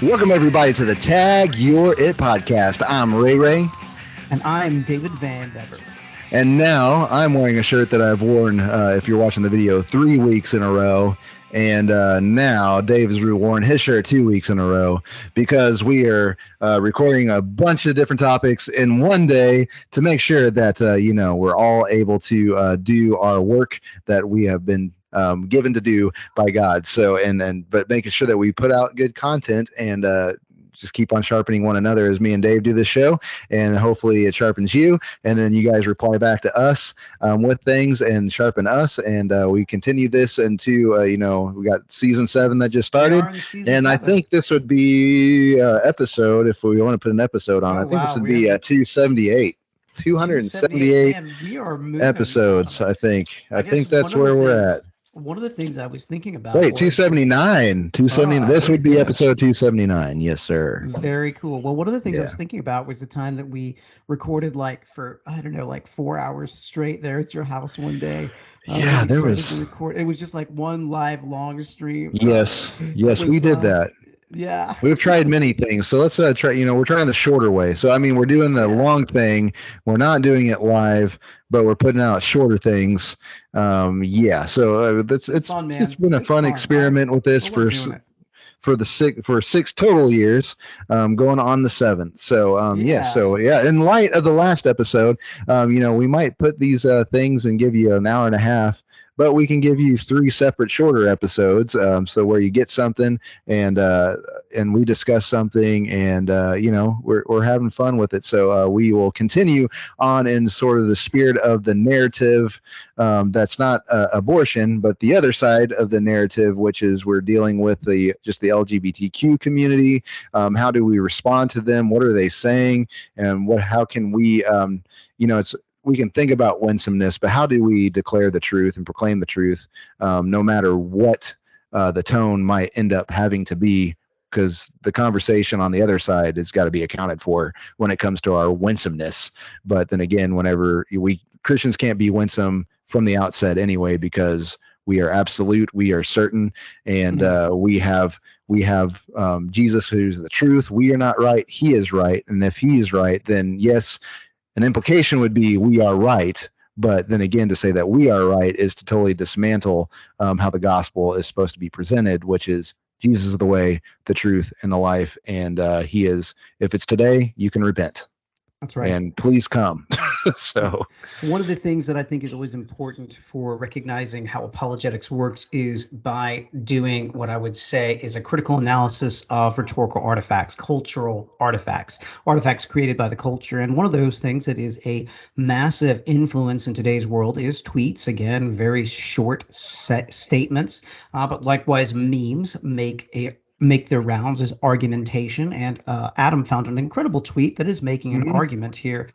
Welcome, everybody, to the Tag Your It podcast. I'm Ray Ray. And I'm David Van Bever. And now I'm wearing a shirt that I've worn, if you're watching the video, 3 weeks in a row. And now Dave has worn his shirt 2 weeks in a row because we are recording a bunch of different topics in one day to make sure that, we're all able to do our work that we have been given to do by God. So, but making sure that we put out good content and just keep on sharpening one another as me and Dave do this show, and hopefully it sharpens you, and then you guys reply back to us with things and sharpen us, and we continue this into we got season 7 that just started, and I think this would be episode, if we want to put an episode on, I think this would be 278. 278 episodes. I think that's where we're at. One of the things I was thinking about. Wait, 279. 270. This would be episode 279. Yes, sir. Very cool. Well, one of the things I was thinking about was the time that we recorded, for 4 hours straight there at your house one day. There was. It was just like one live long stream. Yes, we did that. Yeah. We've tried many things. So let's try, we're trying the shorter way. So, we're doing the long thing. We're not doing it live, but we're putting out shorter things. So it's fun, it's been a fun experiment with this for 6 total years, going on the 7th. So, in light of the last episode, we might put these things and give you an hour and a half. But we can give you 3 separate shorter episodes, so where you get something and we discuss something, and we're having fun with it. So we will continue on in sort of the spirit of the narrative. That's not abortion, but the other side of the narrative, which is we're dealing with the LGBTQ community. How do we respond to them? What are they saying? And how can we? We can think about winsomeness, but how do we declare the truth and proclaim the truth, no matter what the tone might end up having to be, because the conversation on the other side has got to be accounted for when it comes to our winsomeness. But then again, whenever Christians can't be winsome from the outset anyway, because we are absolute, we are certain, and we have Jesus, who's the truth. We are not right, he is right, and if he is right, then yes. An implication would be we are right, but then again, to say that we are right is to totally dismantle how the gospel is supposed to be presented, which is Jesus is the way, the truth, and the life, and he is. If it's today, you can repent. That's right. And please come. So one of the things that I think is always important for recognizing how apologetics works is by doing what I would say is a critical analysis of rhetorical artifacts, cultural artifacts created by the culture. And one of those things that is a massive influence in today's world is tweets. Again, very short statements, but likewise memes make their rounds as argumentation, and Adam found an incredible tweet that is making an argument here.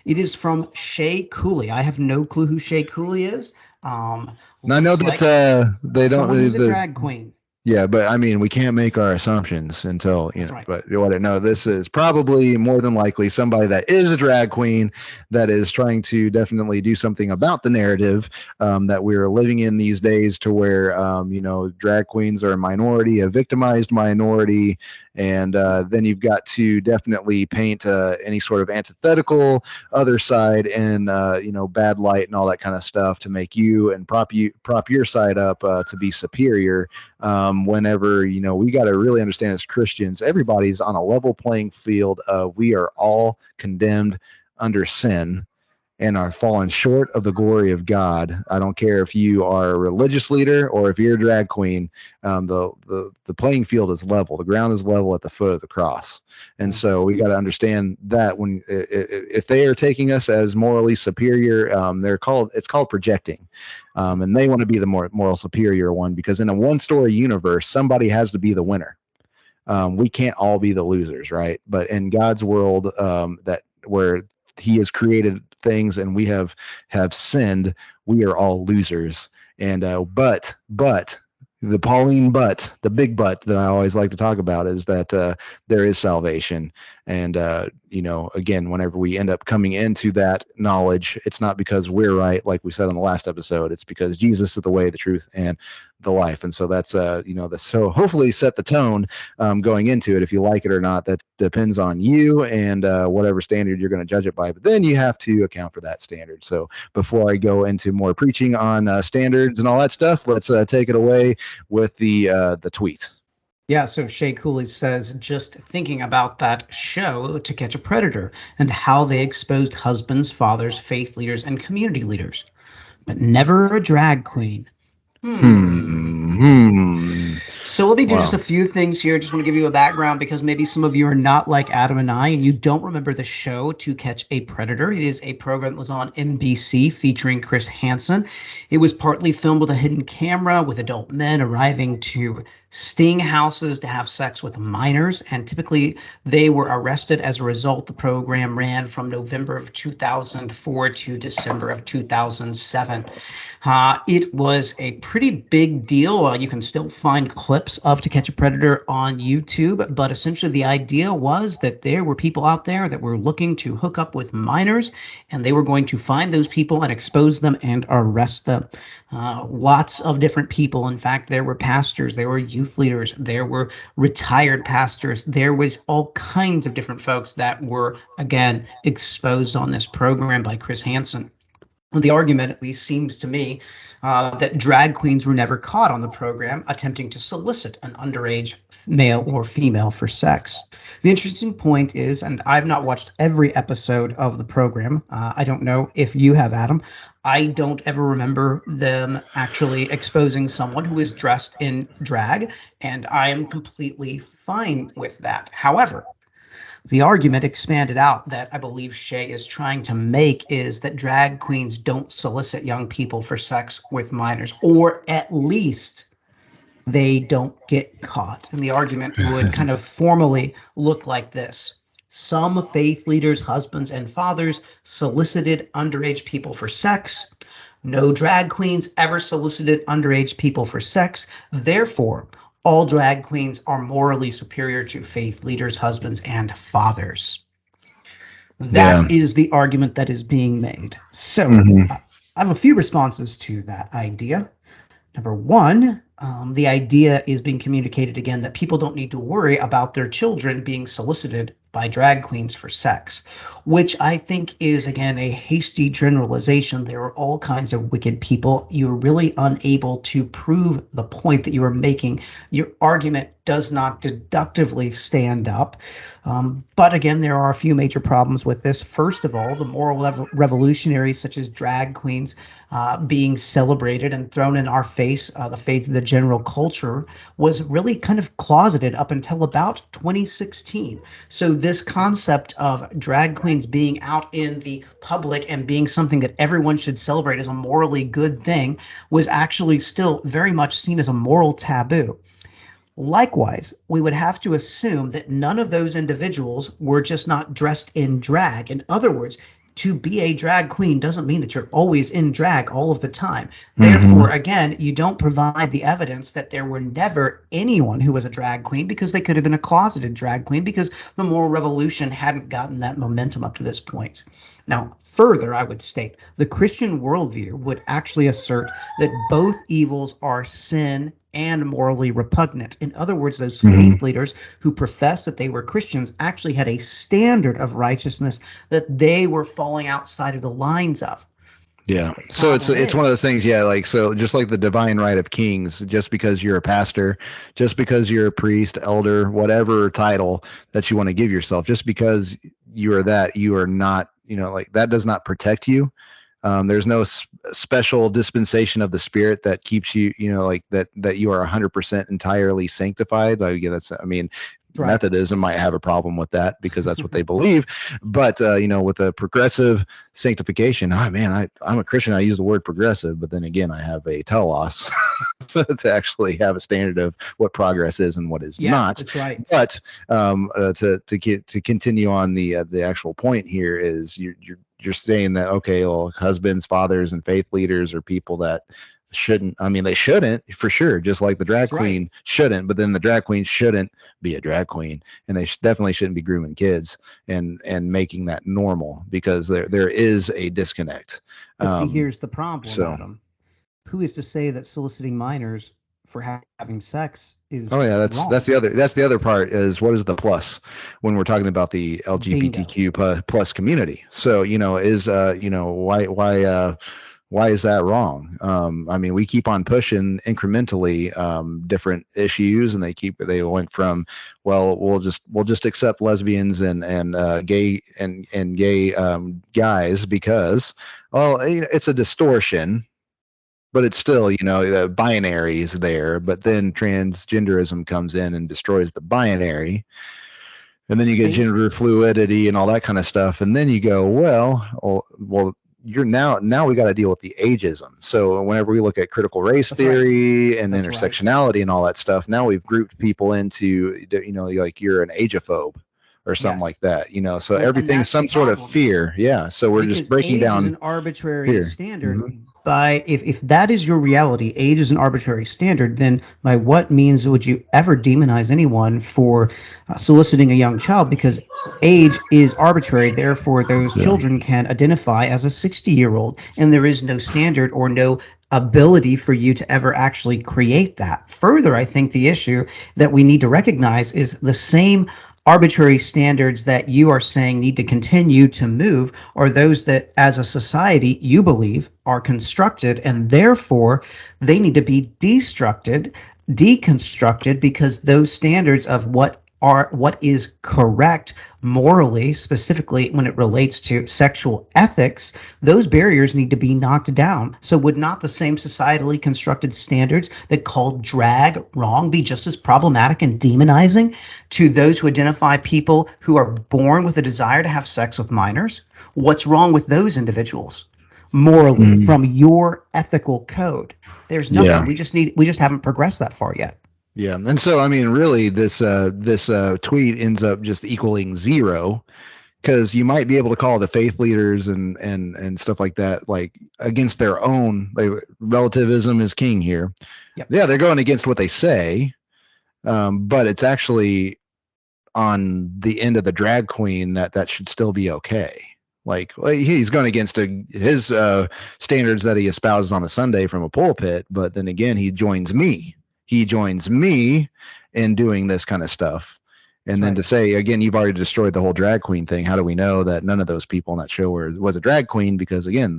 It is from Shay Cooley. I have no clue who Shay Cooley is. I know that they don't. Who's a drag queen. Yeah, but we can't make our assumptions until, right. But this is probably more than likely somebody that is a drag queen that is trying to definitely do something about the narrative that we're living in these days, to where, drag queens are a minority, a victimized minority. And then you've got to definitely paint any sort of antithetical other side in, bad light and all that kind of stuff to make you and prop your side up to be superior. Whenever, we got to really understand as Christians, everybody's on a level playing field. We are all condemned under sin and are fallen short of the glory of God. I don't care if you are a religious leader or if you're a drag queen. The playing field is level. The ground is level at the foot of the cross. And so we got to understand that if they are taking us as morally superior, it's called projecting. And they want to be the moral superior one, because in a one-story universe, somebody has to be the winner. We can't all be the losers, right? But in God's world, where he has created things and we have sinned, we are all losers. And but the Pauline but, the big but that I always like to talk about, is that there is salvation, And, again, whenever we end up coming into that knowledge, it's not because we're right, like we said on the last episode. It's because Jesus is the way, the truth, and the life. And so that's, so hopefully set the tone going into it. If you like it or not, that depends on you and whatever standard you're going to judge it by. But then you have to account for that standard. So before I go into more preaching on standards and all that stuff, let's take it away with the tweet. Yeah, so Shay Cooley says, just thinking about that show, To Catch a Predator, and how they exposed husbands, fathers, faith leaders, and community leaders, but never a drag queen. So let me do just a few things here. Just want to give you a background because maybe some of you are not like Adam and I, and you don't remember the show To Catch a Predator. It is a program that was on NBC featuring Chris Hansen. It was partly filmed with a hidden camera with adult men arriving to sting houses to have sex with minors, and typically they were arrested as a result. The program ran from November of 2004 to December of 2007. It was a pretty big deal. You can still find clips of To Catch a Predator on YouTube, but essentially the idea was that there were people out there that were looking to hook up with minors, and they were going to find those people and expose them and arrest them. Lots of different people. In fact, there were pastors, there were youth leaders, there were retired pastors, there was all kinds of different folks that were, again, exposed on this program by Chris Hansen. The argument, at least, seems to me that drag queens were never caught on the program attempting to solicit an underage male or female for sex. The interesting point is, and I've not watched every episode of the program. I don't know if you have, Adam. I don't ever remember them actually exposing someone who is dressed in drag, and I am completely fine with that. However, the argument expanded out that I believe Shay is trying to make is that drag queens don't solicit young people for sex with minors, or at least they don't get caught. And the argument would kind of formally look like this. Some faith leaders, husbands, and fathers solicited underage people for sex. No drag queens ever solicited underage people for sex. Therefore, all drag queens are morally superior to faith leaders, husbands, and fathers. That is the argument that is being made. So I have a few responses to that idea. Number one, the idea is being communicated again that people don't need to worry about their children being solicited by drag queens for sex, which I think is, again, a hasty generalization. There are all kinds of wicked people. You're really unable to prove the point that you are making. Your argument does not deductively stand up. But again, there are a few major problems with this. First of all, the moral revolutionaries such as drag queens being celebrated and thrown in our face, the faith of the general culture, was really kind of closeted up until about 2016. So this concept of drag queens being out in the public and being something that everyone should celebrate as a morally good thing was actually still very much seen as a moral taboo. Likewise, we would have to assume that none of those individuals were just not dressed in drag. In other words, to be a drag queen doesn't mean that you're always in drag all of the time. Therefore, again, you don't provide the evidence that there were never anyone who was a drag queen, because they could have been a closeted drag queen, because the moral revolution hadn't gotten that momentum up to this point. Now, further, I would state the Christian worldview would actually assert that both evils are sin and morally repugnant. In other words, those faith leaders who professed that they were Christians actually had a standard of righteousness that they were falling outside of the lines of. Yeah. So it's one of those things. Yeah. Like, so just like the divine right of kings, just because you're a pastor, just because you're a priest, elder, whatever title that you want to give yourself, just because you are that, you are not, like that does not protect you. There's no special dispensation of the Spirit that keeps you, like that you are 100% entirely sanctified. Like, yeah, right. Methodism might have a problem with that because that's what they believe. But, with a progressive sanctification, I'm a Christian. I use the word progressive, but then again, I have a telos to actually have a standard of what progress is and what is not. That's right. But to continue on the actual point here is you're saying that, okay, well, husbands, fathers, and faith leaders are people that shouldn't. I mean, they shouldn't for sure, just like the drag That's queen right. shouldn't. But then the drag queen shouldn't be a drag queen, and they definitely shouldn't be grooming kids and making that normal, because there is a disconnect. But see, here's the problem, So, Adam. Who is to say that soliciting minors for having sex oh is yeah, that's wrong? the other part, is what is the plus when we're talking about the Bingo. LGBTQ plus community. So, is why is that wrong? I mean, we keep on pushing incrementally different issues, and they went from, well, we'll just accept lesbians and gay and gay guys because, well, it's a distortion, but it's still, the binary is there. But then transgenderism comes in and destroys the binary, and then you get gender fluidity and all that kind of stuff, and then you go, well, you're now we got to deal with the ageism. So whenever we look at critical race theory and intersectionality and all that stuff, now we've grouped people into, like you're an ageophobe or something like that, so everything's some sort of fear. Yeah. So we're just breaking age down is an arbitrary standard. By if that is your reality, age is an arbitrary standard, then by what means would you ever demonize anyone for soliciting a young child? Because age is arbitrary, therefore those children can identify as a 60-year-old, and there is no standard or no ability for you to ever actually create that. Further, I think the issue that we need to recognize is the same arbitrary standards that you are saying need to continue to move are those that, as a society, you believe are constructed, and therefore they need to be deconstructed, because those standards of what is correct morally, specifically when it relates to sexual ethics, those barriers need to be knocked down. So would not the same societally constructed standards that call drag wrong be just as problematic and demonizing to those who identify people who are born with a desire to have sex with minors? What's wrong with those individuals morally from your ethical code? There's nothing. Yeah. We just haven't progressed that far yet. Yeah, and so I mean, really, this tweet ends up just equaling zero, because you might be able to call the faith leaders and stuff like that, like, against their own. Relativism is king here. Yep. Yeah, they're going against what they say, but it's actually on the end of the drag queen that should still be okay. Like, well, he's going against his standards that he espouses on a Sunday from a pulpit, but then again, he joins me in doing this kind of stuff. And then to say, again, you've already destroyed the whole drag queen thing. How do we know that none of those people on that show was a drag queen? Because again,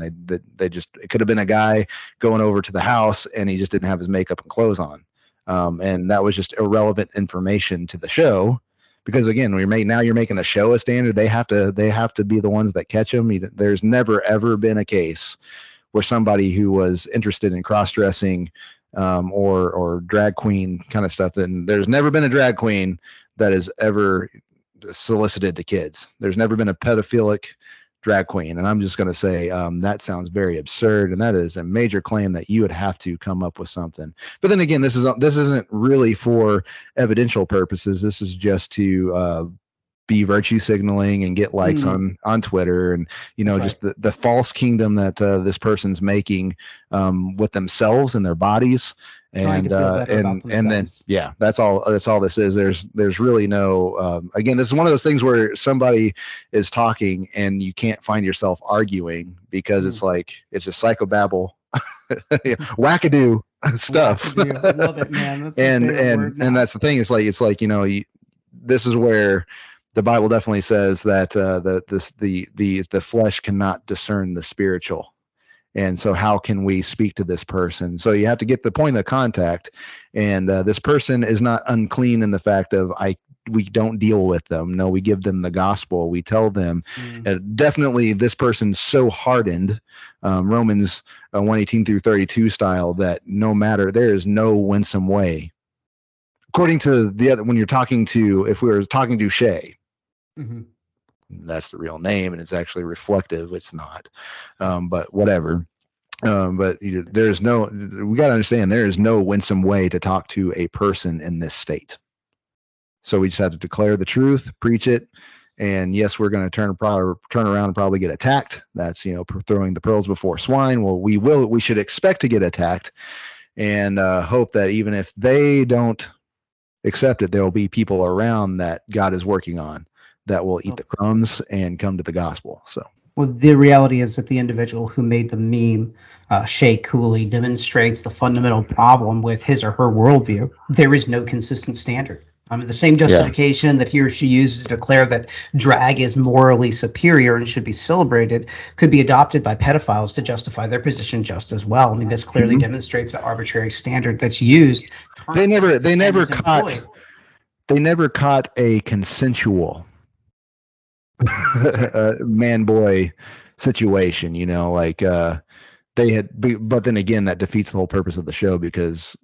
they just, it could have been a guy going over to the house and he just didn't have his makeup and clothes on. And that was just irrelevant information to the show. Because again, now you're making a show a standard. They have to be the ones that catch them. There's never ever been a case where somebody who was interested in cross-dressing or drag queen kind of stuff, then there's never been a drag queen that has ever solicited to kids. There's never been a pedophilic drag queen. And I'm just going to say that sounds very absurd, and that is a major claim that you would have to come up with something. But then again, this isn't really for evidential purposes. This is just to be virtue signaling and get likes on Twitter, and just the false kingdom that this person's making with themselves and their bodies, and then that's all this is. There's really no again, this is one of those things where somebody is talking and you can't find yourself arguing, because it's like it's just psychobabble wackadoo stuff. Wackadoo. I love it, man. That's and that's the thing. It's like this is where the Bible definitely says that the flesh cannot discern the spiritual. And so how can we speak to this person? So you have to get the point of contact. And this person is not unclean in the fact of we don't deal with them. No, we give them the gospel. We tell them definitely this person's so hardened, Romans 1:18 through 32 style, that no matter, there is no winsome way. According to the other, when you're talking to, if we were talking to Shay, that's the real name, and it's actually reflective. It's not, but whatever. But there's no, we got to understand, there is no winsome way to talk to a person in this state. So we just have to declare the truth, preach it, And yes, we're going to turn around and probably get attacked. That's, throwing the pearls before swine. Well, we should expect to get attacked, and hope that even if they don't accept it, there will be people around that God is working on that will eat the crumbs and come to the gospel. So. Well, the reality is that the individual who made the meme, Shay Cooley, demonstrates the fundamental problem with his or her worldview. There is no consistent standard. The same justification that he or she uses to declare that drag is morally superior and should be celebrated could be adopted by pedophiles to justify their position just as well. This clearly demonstrates the arbitrary standard that's used. They never caught a consensual man boy situation, they had, but then again, that defeats the whole purpose of the show, because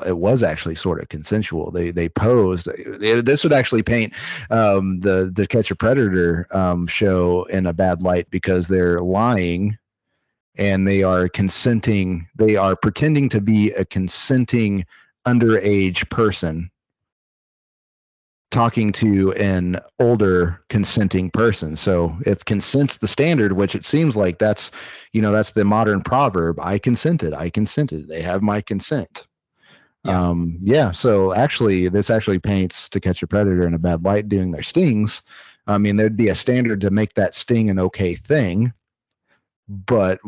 it was actually sort of consensual. They posed. This would actually paint the To Catch a Predator show in a bad light, because they're lying and they are consenting. They are pretending to be a consenting underage person talking to an older consenting person. So if consent's the standard, which it seems like that's the modern proverb, I consented, they have my consent. So actually this actually paints To Catch a Predator in a bad light doing their stings. There'd be a standard to make that sting an okay thing, but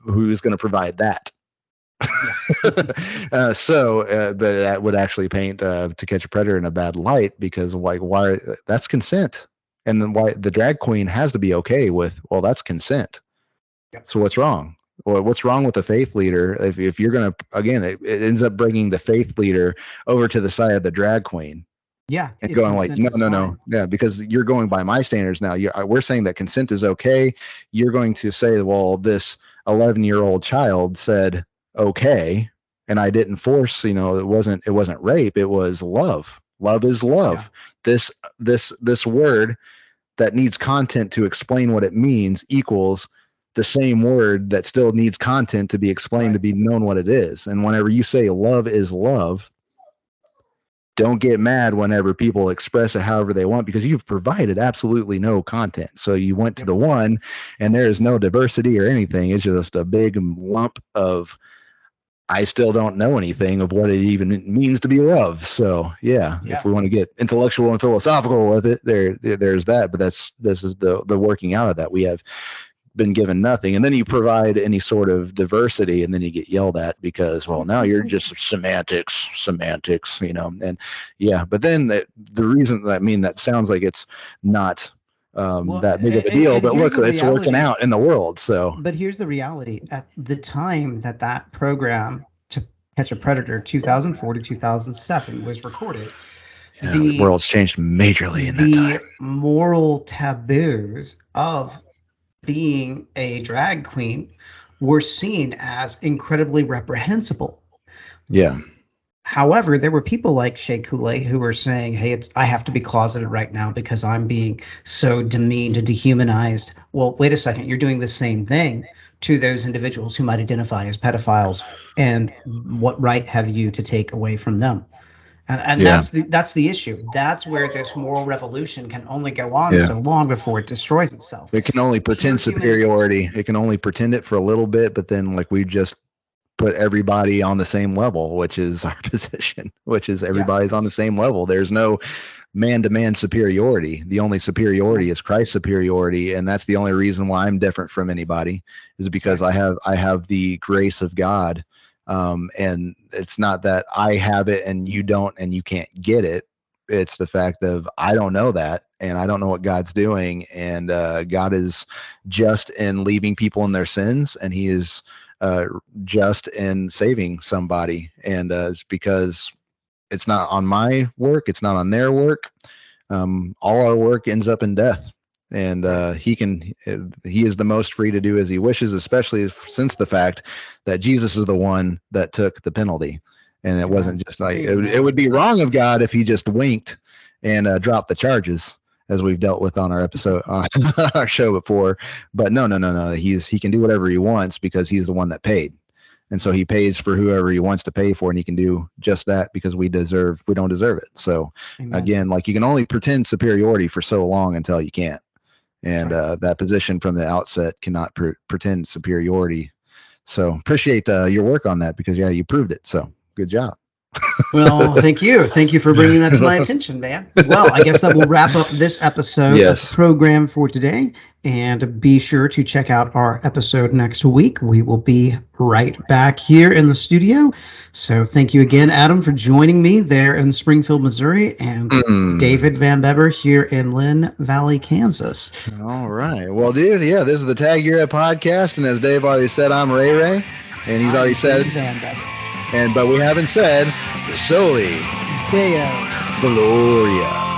who's going to provide that? But that would actually paint To Catch a Predator in a bad light, because why that's consent, and then why the drag queen has to be okay with, well, that's consent. So what's wrong? Well, what's wrong with the faith leader if you're gonna, again, it ends up bringing the faith leader over to the side of the drag queen. Yeah, and going like, no, yeah, because you're going by my standards now. We're saying that consent is okay. You're going to say, well, this 11-year-old child said okay, and I didn't force, it wasn't rape, it was love. Love is love. Yeah. This word that needs content to explain what it means equals the same word that still needs content to be explained, to be known what it is. And whenever you say love is love, don't get mad whenever people express it however they want, because you've provided absolutely no content. So you went to the one and there is no diversity or anything. It's just a big lump of, I still don't know anything of what it even means to be love. So if we want to get intellectual and philosophical with it, there's that. But this is the working out of that. We have been given nothing, and then you provide any sort of diversity, and then you get yelled at because, well, now you're just semantics, and But then the reason, that sounds like it's not that big of a deal, but look, it's working out in the world. So, but here's the reality: at the time that program, To Catch a Predator, 2004 to 2007, was recorded, the world's changed majorly in that time. The moral taboos of being a drag queen were seen as incredibly reprehensible. Yeah. However, there were people like Shay Cooley who were saying, hey, I have to be closeted right now because I'm being so demeaned and dehumanized. Well, wait a second. You're doing the same thing to those individuals who might identify as pedophiles. And what right have you to take away from them? And that's the issue. That's where this moral revolution can only go on so long before it destroys itself. It can only pretend superiority. It can only pretend it for a little bit, but then we just put everybody on the same level, which is our position, which is everybody's on the same level. There's no man-to-man superiority. The only superiority is Christ's superiority, and that's the only reason why I'm different from anybody, is because I have the grace of God. And it's not that I have it and you don't and you can't get it. It's the fact of, I don't know that, and I don't know what God's doing, and God is just in leaving people in their sins, and he is just in saving somebody. And it's because it's not on my work, it's not on their work. All our work ends up in death. And he is the most free to do as he wishes, especially since the fact that Jesus is the one that took the penalty. And it wasn't just like, it would be wrong of God if he just winked and dropped the charges, as we've dealt with on our episode, on our show before. But no. He can do whatever he wants because he's the one that paid. And so he pays for whoever he wants to pay for, and he can do just that because we don't deserve it. So Amen. Again, like, you can only pretend superiority for so long until you can't. And Right. That position from the outset cannot pretend superiority. So appreciate your work on that, because you proved it. So good job. Well, thank you. Thank you for bringing that to my attention, man. Well, I guess that will wrap up this episode Yes. of the program for today. And be sure to check out our episode next week. We will be right back here in the studio. So thank you again, Adam, for joining me there in Springfield, Missouri, and David Van Beber here in Lynn Valley, Kansas. All right. Well, dude, yeah, this is the Tag Your Head podcast. And as Dave already said, I'm Ray Ray. And he's already said, Van Beber. but we haven't said, Soli Deo Gloria.